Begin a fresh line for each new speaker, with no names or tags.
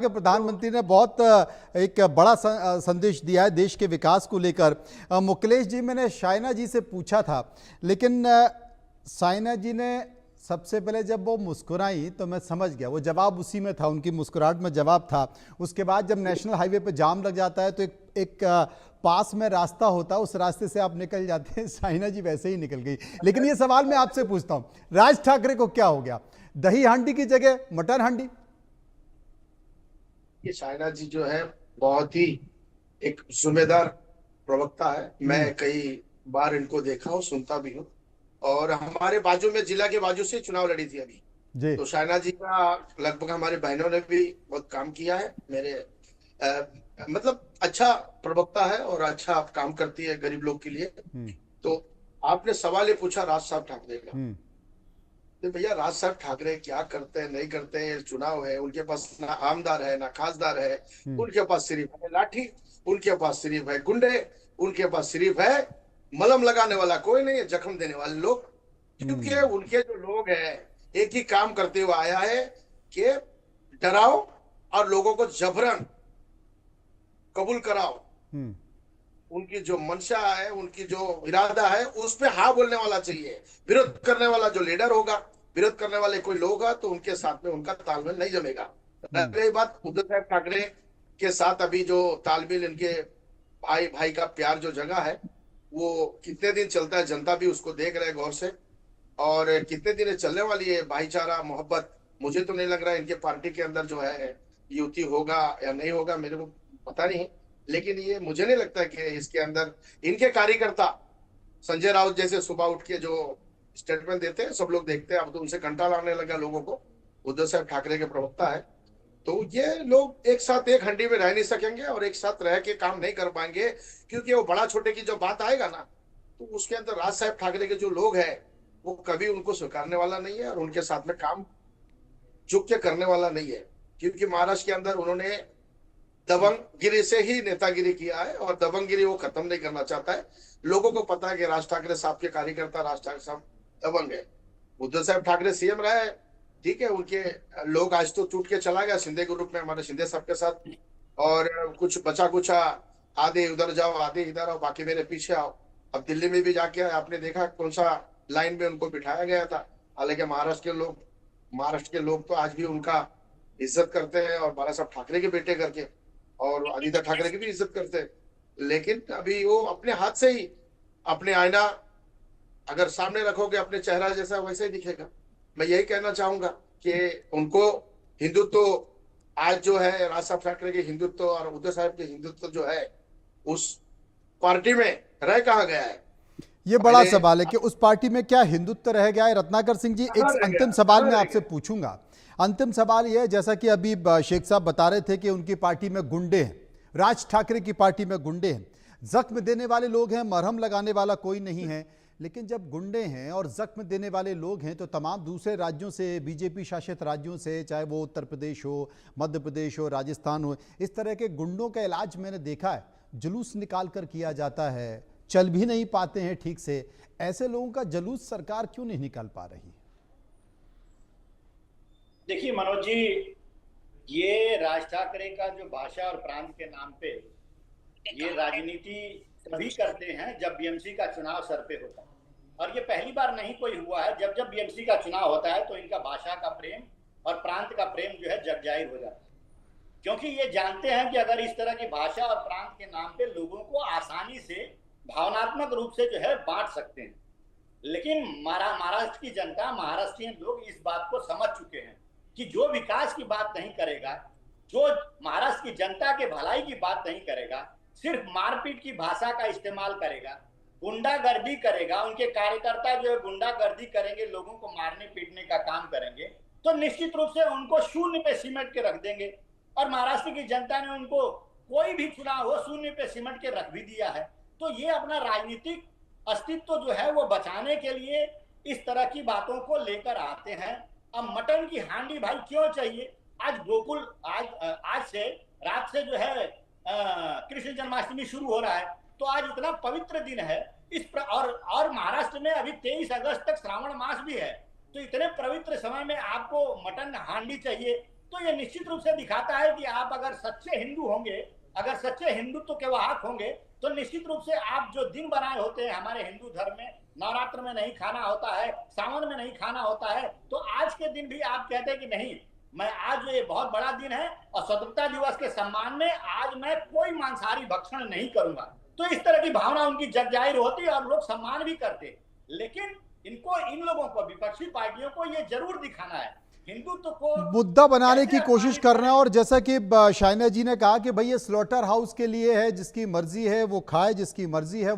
कि प्रधानमंत्री ने बहुत एक बड़ा संदेश दिया है देश के विकास को लेकर। मुकेश जी, मैंने शाइना जी से पूछा था, लेकिन शाइना जी ने सबसे पहले जब वो मुस्कुराई तो मैं समझ गया, वो जवाब उसी में था, उनकी मुस्कुराहट में जवाब था। उसके बाद जब नेशनल हाईवे पे जाम लग जाता है तो एक पास में रास्ता होता है, उस रास्ते से आप निकल जाते हैं। शाइना जी वैसे ही निकल गई। लेकिन ये सवाल मैं आपसे पूछता हूँ, राज ठाकरे को क्या हो गया? दही हांडी की जगह मटन हांडी?
ये शायना जी जो है बहुत ही एक जिम्मेदार प्रवक्ता है।
हम्म।
मैं कई बार इनको देखा हूँ, सुनता भी हूँ। और हमारे बाजू में, जिला के बाजू से चुनाव लड़ी थी अभी।
जी।
तो शायना जी का लगभग हमारे बहनों ने भी बहुत काम किया है। मेरे मतलब अच्छा प्रवक्ता है और अच्छा काम करती है गरीब लोग के लिए।
हम्म।
तो आपने सवाल ये पूछा राज साहब ठाकरे का।
हम्म।
तो भैया राज साहब ठाकरे क्या करते हैं नहीं करते हैं, चुनाव है, उनके पास ना आमदार है ना खासदार है।
हम्म।
उनके पास सिर्फ है लाठी, उनके पास सिर्फ है गुंडे, उनके पास सिर्फ है मलहम लगाने वाला कोई नहीं है, जख्म देने वाले लोग। क्योंकि
हम्म।
उनके जो लोग हैं एक ही काम करते हुए आया है कि डराओ और लोगों को जबरन कबूल कराओ।
हम्म।
उनकी जो मंशा है, उनकी जो इरादा है, उस पे हाँ बोलने वाला चाहिए। विरोध करने वाला जो लीडर होगा, विरोध करने वाले कोई लोग हैं तो उनके साथ में उनका तालमेल नहीं जमेगा।
हम्म।
रही बात उद्धव साहब ठाकरे के साथ अभी जो तालमेल, इनके भाई भाई का प्यार जो जगह है, वो कितने दिन चलता है जनता भी उसको देख रहे है गौर से। और कितने दिन ये चलने वाली है भाईचारा मोहब्बत। मुझे तो नहीं लग रहा है इनके पार्टी के अंदर जो है युति होगा या नहीं होगा, मेरे को पता नहीं। लेकिन ये मुझे नहीं लगता कि इसके अंदर इनके कार्यकर्ता संजय राउत जैसे सुबह उठ के जो स्टेटमेंट देते हैं, सब लोग देखते हैं। अब तो उनसे कंटाल आने लगा लोगों को। उद्धव साहब ठाकरे के प्रवक्ता है, तो ये लोग एक साथ एक हंडी में रह नहीं सकेंगे और एक साथ रह के काम नहीं कर पाएंगे। क्योंकि वो बड़ा छोटे की जो बात आएगा ना, तो उसके अंदर राज साहब ठाकरे के जो लोग हैं वो कभी उनको स्वीकारने वाला नहीं है और उनके साथ में काम झुक के करने वाला नहीं है। क्योंकि महाराष्ट्र के अंदर उन्होंने दबंगगिरी से ही नेतागिरी किया है और दबंगगिरी वो खत्म नहीं करना चाहता है। लोगों को पता है कि राज ठाकरे साहब के कार्यकर्ता, राज ठाकरे साहब दबंग है। उद्धव साहब ठाकरे सीएम रहे, ठीक है, उनके लोग आज तो टूट के चला गया शिंदे ग्रुप में, हमारे शिंदे साहब के साथ। और कुछ बचा कुचा, आधे उधर जाओ आधे इधर आओ, बाकी मेरे पीछे आओ। अब दिल्ली में भी जाके आपने देखा कौन सा लाइन में उनको बिठाया गया था। हालांकि महाराष्ट्र के लोग तो आज भी उनका इज्जत करते हैं और बाला साहब ठाकरे के बेटे करके, और आदित्य ठाकरे की भी इज्जत करते हैं। लेकिन अभी वो अपने हाथ से ही अपने आईना अगर सामने रखोगे अपने चेहरा जैसा वैसे ही दिखेगा। मैं यही कहना चाहूंगा कि उनको हिंदुत्व, आज जो है राज साहब ठाकरे के हिंदुत्व और उद्धव साहब के हिंदुत्व जो है, उस पार्टी में रह कहा गया है
ये बड़ा
पहले।
सवाल है कि उस पार्टी में क्या हिंदुत्व रह गया है। रत्नाकर सिंह जी, एक
कहाँ रह गया,
अंतिम सवाल
कहाँ
मैं
रह
आपसे
गया।
पूछूंगा। अंतिम सवाल यह है, जैसा कि अभी शेख साहब बता रहे थे कि उनकी पार्टी में गुंडे हैं, राज ठाकरे की पार्टी में गुंडे हैं, जख्म देने वाले लोग हैं, मरहम लगाने वाला कोई नहीं है। लेकिन जब गुंडे हैं और जख्म देने वाले लोग हैं तो तमाम दूसरे राज्यों से, बीजेपी शासित राज्यों से, चाहे वो उत्तर प्रदेश हो, मध्य प्रदेश हो, राजस्थान हो, इस तरह के गुंडों का इलाज मैंने देखा है, जुलूस निकाल कर किया जाता है, चल भी नहीं पाते हैं ठीक से। ऐसे लोगों का जुलूस सरकार क्यों नहीं निकाल पा रही?
देखिए मनोज जी, ये राज ठाकरे का जो भाषा और प्रांत के नाम पे ये राजनीति तभी करते हैं जब बीएमसी का चुनाव सर पे होता है। और ये पहली बार नहीं कोई हुआ है। जब जब बीएमसी का चुनाव होता है तो इनका भाषा का प्रेम और प्रांत का प्रेम जो है जग जाहिर हो जाता है। क्योंकि ये जानते हैं कि अगर इस तरह की भाषा और प्रांत के नाम पे लोगों को आसानी से भावनात्मक रूप से जो है बांट सकते हैं। लेकिन महाराष्ट्र की जनता, महाराष्ट्रीय लोग इस बात को समझ चुके हैं कि जो विकास की बात नहीं करेगा, जो महाराष्ट्र की जनता के भलाई की बात नहीं करेगा, सिर्फ मारपीट की भाषा का इस्तेमाल करेगा, गुंडागर्दी करेगा, उनके कार्यकर्ता जो है गुंडागर्दी करेंगे, लोगों को मारने पीटने का काम करेंगे, तो निश्चित रूप से उनको शून्य पे सिमट के रख देंगे। और महाराष्ट्र की जनता ने उनको कोई भी चुनाव हो शून्य पे सिमट के रख भी दिया है। तो ये अपना राजनीतिक अस्तित्व जो है वो बचाने के लिए इस तरह की बातों को लेकर आते हैं। अब मटन की हांडी भाई क्यों चाहिए? आज गोकुल, आज से रात से जो है कृष्ण जन्माष्टमी शुरू हो रहा है, तो आज इतना पवित्र दिन है और महाराष्ट्र में अभी 23 अगस्त तक श्रावण मास भी है। तो इतने पवित्र समय में आपको मटन हांडी चाहिए, तो ये निश्चित रूप से दिखाता है कि आप अगर सच्चे हिंदू होंगे, अगर सच्चे हिंदुत्व के वाहक होंगे, तो निश्चित रूप से आप जो दिन बनाए होते हैं हमारे हिंदू धर्म में, नवरात्र में नहीं खाना होता है, सावन में नहीं खाना होता है, तो आज के दिन भी आप कहते हैं कि नहीं, मैं आज ये बहुत बड़ा दिन है और स्वतंत्रता दिवस के सम्मान में आज मैं कोई मांसाहारी भक्षण नहीं करूंगा। तो इस तरह की भावना उनकी जग जाहिर होती है और लोग सम्मान भी करते। लेकिन इन लोगों को, विपक्षी पार्टियों को ये जरूर दिखाना है हिंदुत्व को
मुद्दा बनाने की
कैसे
कोशिश
अपमानित
कर रहे हैं। और जैसा कि शाइना जी ने कहा कि भाई ये स्लॉटर हाउस के लिए है, जिसकी मर्जी है वो खाए, जिसकी मर्जी है